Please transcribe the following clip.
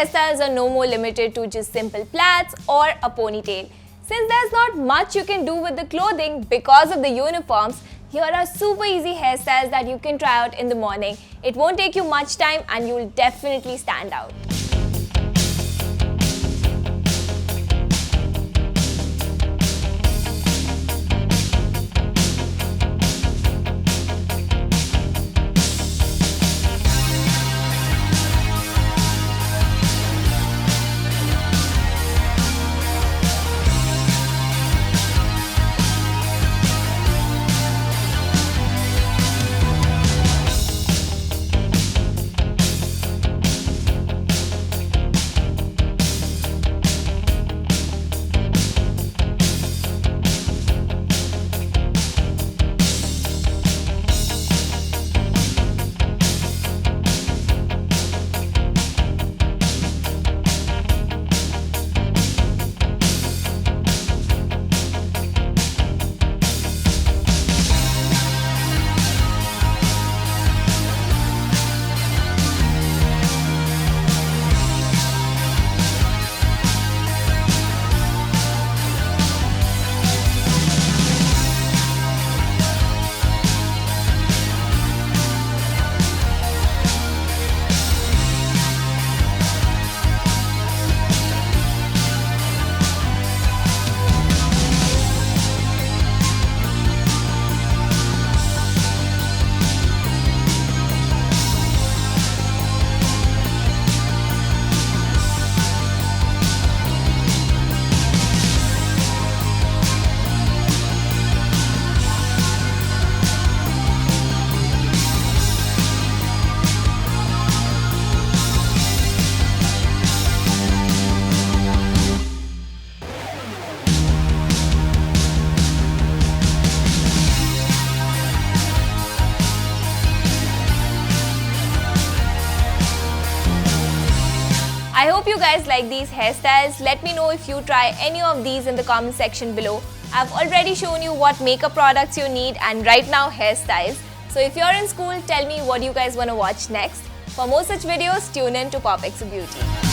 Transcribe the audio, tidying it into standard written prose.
hairstyles are no more limited to just simple plaits or a ponytail. Since there's not much you can do with the clothing because of the uniforms, here are super easy hairstyles that you can try out in the morning. It won't take you much time and you will definitely stand out. I hope you guys like these hairstyles. Let me know if you try any of these in the comment section below. I've already shown you what makeup products you need and right now hairstyles. So if you're in school, tell me what you guys want to watch next. For more such videos, tune in to POPxo Beauty.